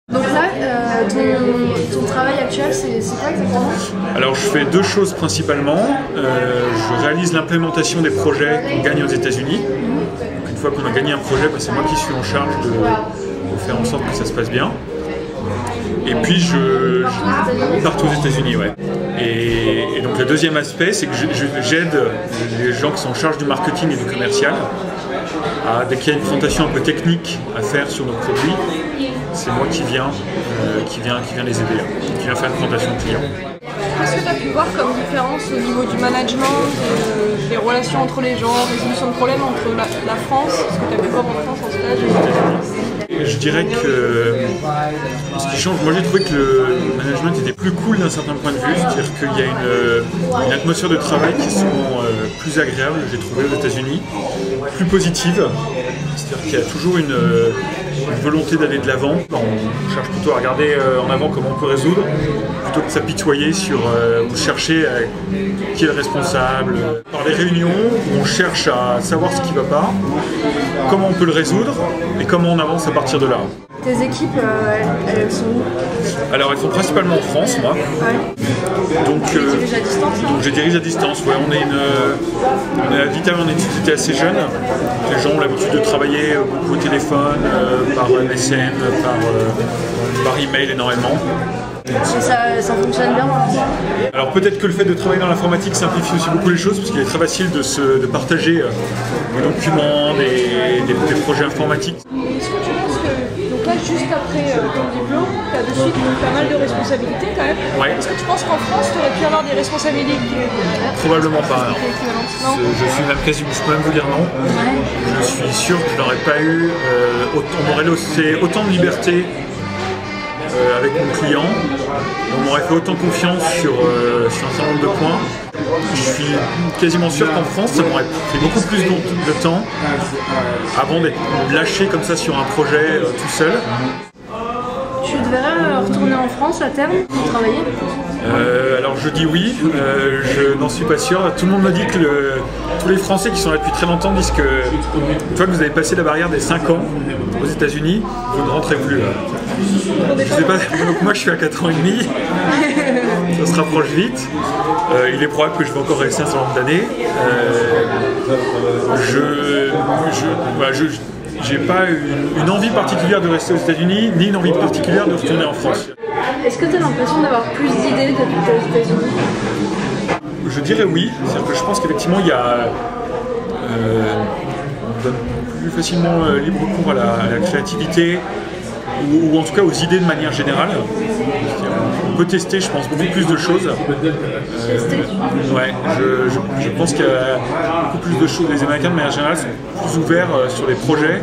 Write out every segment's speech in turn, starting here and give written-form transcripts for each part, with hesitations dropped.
Donc là, ton travail actuel, c'est quoi exactement? Alors je fais deux choses principalement. Je réalise l'implémentation des projets qu'on gagne aux États-Unis. Une fois qu'on a gagné un projet, c'est moi qui suis en charge de faire en sorte que ça se passe bien. Et puis je partout aux États-Unis, ouais. Et donc le deuxième aspect, c'est que j'aide les gens qui sont en charge du marketing et du commercial dès qu'il y a une présentation un peu technique à faire sur nos produits, c'est moi qui viens les aider, qui vient faire une présentation de client. Qu'est-ce que tu as pu voir comme différence au niveau du management, des relations entre les gens, résolution de problèmes entre la France, ce que tu as pu voir en France en stage et aux États-Unis? Je dirais que ce qui change, moi j'ai trouvé que le management était plus cool d'un certain point de vue, c'est-à-dire qu'il y a une atmosphère de travail qui est souvent plus agréable, j'ai trouvé aux États-Unis, plus positive, c'est-à-dire qu'il y a toujours une volonté d'aller de l'avant. On cherche plutôt à regarder en avant comment on peut résoudre, plutôt que de s'apitoyer sur chercher qui est le responsable. Par les réunions, on cherche à savoir ce qui ne va pas, comment on peut le résoudre et comment on avance à partir de là. Tes équipes, elles sont où? Alors elles sont principalement en France, moi. Ouais. Donc, tu diriges à distance? Donc je dirige à distance, ouais. On est à Vitam, on est une société assez jeune. Les gens ont l'habitude de travailler beaucoup au téléphone, par MSN, par email énormément. Et ça fonctionne bien? Alors peut-être que le fait de travailler dans l'informatique simplifie aussi beaucoup les choses, parce qu'il est très facile de partager des documents, des projets informatiques. Est-ce que tu penses que, donc là juste après ton diplôme, tu as de suite pas mal de responsabilités quand même? Ouais. Est-ce que tu penses qu'en France tu aurais pu avoir des responsabilités? Probablement pas. Non. Je suis même quasi, je peux même vous dire non. Ouais. Je suis sûr que je n'aurais pas eu, on m'aurait laissé autant de liberté avec mon client, on m'aurait fait autant confiance sur un certain nombre de points. Je suis quasiment sûr qu'en France, ça m'aurait pris beaucoup plus de temps avant d'être lâché comme ça sur un projet tout seul. Tu devrais retourner en France à terme pour travailler? Alors je dis oui, je n'en suis pas sûr. Tout le monde me dit que tous les Français qui sont là depuis très longtemps disent que une fois que vous avez passé la barrière des 5 ans aux États-Unis, vous ne rentrez plus. Je sais pas, donc moi je suis à 4 ans et demi, ça se rapproche vite. Il est probable que je vais encore rester un certain nombre d'années. J'ai pas une envie particulière de rester aux États-Unis, ni une envie particulière de retourner en France. Est-ce que tu as l'impression d'avoir plus d'idées depuis que tu es aux États-Unis? Je dirais oui, c'est-à-dire que je pense qu'effectivement il y a on donne plus facilement libre cours à la créativité, ou en tout cas aux idées de manière générale. On peut tester, je pense, beaucoup plus de choses. Ouais, je pense qu'il y a beaucoup plus de choses. Les Américains de manière générale sont plus ouverts sur les projets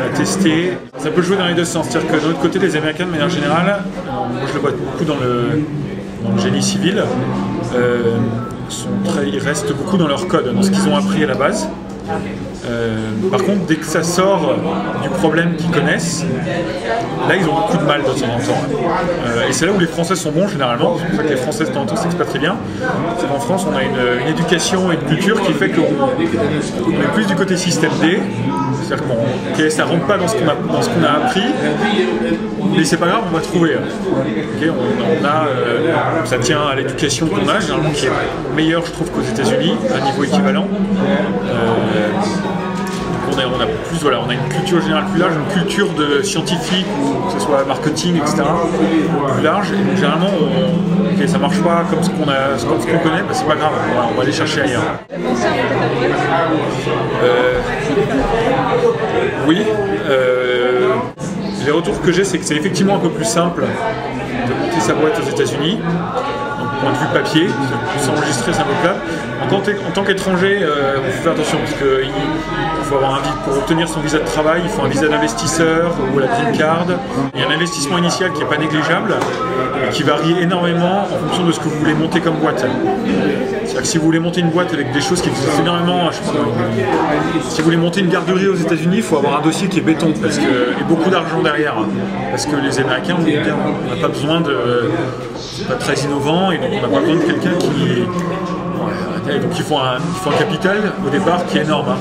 à tester. Ça peut jouer dans les deux sens, c'est-à-dire que de l'autre côté, les Américains de manière générale, moi je le vois beaucoup dans le génie civil, ils restent beaucoup dans leur code, dans ce qu'ils ont appris à la base. Par contre, dès que ça sort du problème qu'ils connaissent, là ils ont beaucoup de mal de temps en temps. Et c'est là où les Français sont bons généralement, c'est pour ça que les Français de temps en temps s'expatrient bien. C'est qu'en France on a une éducation et une culture qui fait qu'on est plus du côté système D, c'est-à-dire que ça rentre pas dans ce qu'on a appris, mais c'est pas grave, on va trouver. Okay, ça tient à l'éducation qu'on a, généralement qui est meilleure je trouve qu'aux États-Unis, à un niveau équivalent. On a une culture générale plus large, une culture de scientifique, ou que ce soit marketing, etc., plus large. Et donc généralement, ça marche pas comme ce qu'on connaît, c'est pas grave, on va aller chercher ailleurs. Oui. Les retours que j'ai, c'est que c'est effectivement un peu plus simple de monter sa boîte aux États-Unis. Point de vue papier, s'enregistrer c'est un peu plat. En tant qu'étranger, il faut faire attention parce qu'il faut avoir pour obtenir son visa de travail, il faut un visa d'investisseur ou la green card. Il y a un investissement initial qui n'est pas négligeable et qui varie énormément en fonction de ce que vous voulez monter comme boîte. C'est-à-dire que si vous voulez monter une boîte avec des choses qui existent énormément, si vous voulez monter une garderie aux États-Unis, il faut avoir un dossier qui est béton et beaucoup d'argent derrière. Parce que les Américains vont dire on n'a pas besoin c'est pas très innovant et donc on n'a pas besoin de quelqu'un qui. Donc il faut un capital au départ qui est énorme.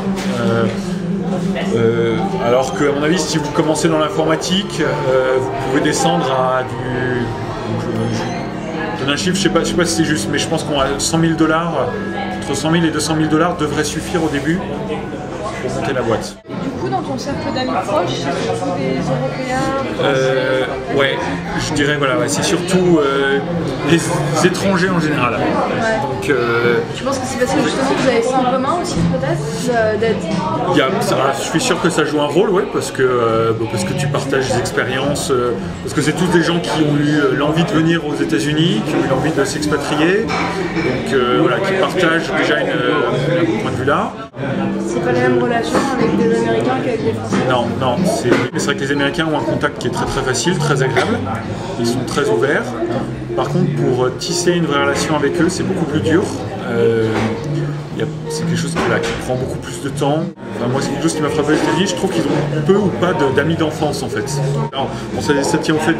Alors qu'à mon avis, si vous commencez dans l'informatique, vous pouvez descendre à du... Je donne un chiffre, je sais pas si c'est juste, mais je pense qu'on a 100 000 $, entre 100 000 et 200 000 $ devraient suffire au début pour monter la boîte. Du coup, dans ton cercle d'amis proches, c'est surtout des Européens, ouais, je dirais, voilà, ouais, c'est surtout les étrangers en général. Ouais. Donc, tu penses que c'est parce que justement vous avez ça en commun aussi, peut-être, d'être... je suis sûr que ça joue un rôle, ouais, parce que tu partages des expériences, parce que c'est tous des gens qui ont eu l'envie de venir aux États-Unis, qui ont eu l'envie de s'expatrier, donc voilà, qui partagent déjà un point de vue là. C'est pas la même relation avec des Américains qu'avec des Français? Non, c'est vrai que les Américains ont un contact qui est très très facile, très agréable, ils sont très ouverts. Par contre, pour tisser une vraie relation avec eux, c'est beaucoup plus dur. C'est quelque chose qui prend beaucoup plus de temps. Enfin, moi, c'est quelque chose qui m'a frappé aux États-Unis. Je trouve qu'ils ont peu ou pas d'amis d'enfance en fait. Alors, bon, ça tient au fait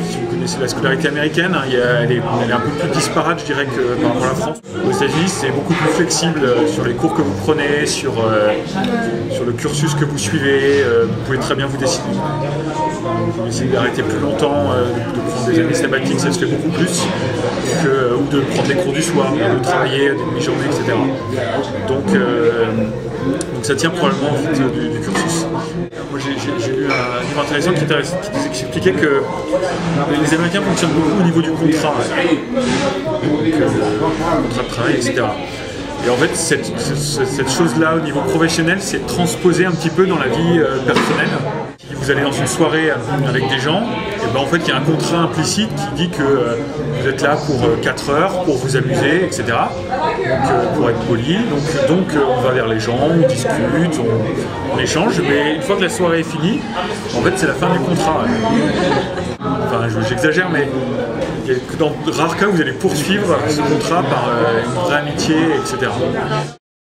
si vous connaissez la scolarité américaine, hein, elle est un peu plus disparate, je dirais, que par rapport à la France. Aux États-Unis, c'est beaucoup plus flexible sur les cours que vous prenez, sur le cursus que vous suivez. Vous pouvez très bien vous décider. Vous essayez d'arrêter plus longtemps, de prendre des années sabbatiques, ça se fait beaucoup plus, ou de prendre des cours du soir, de travailler des demi-journées, etc. Donc ça tient probablement au fait du cursus. Moi j'ai lu un livre intéressant qui expliquait que les Américains fonctionnent beaucoup au niveau du contrat, contrat de travail, etc. Et en fait, cette chose-là, au niveau professionnel, c'est transposé un petit peu dans la vie personnelle. Si vous allez dans une soirée avec des gens, et ben en fait, il y a un contrat implicite qui dit que vous êtes là pour 4 heures, pour vous amuser, etc. Donc, pour être poli. Donc on va vers les gens, on discute, on échange. Mais une fois que la soirée est finie, en fait, c'est la fin du contrat. Enfin, j'exagère, mais dans de rares cas, vous allez poursuivre ce contrat par une vraie amitié, etc.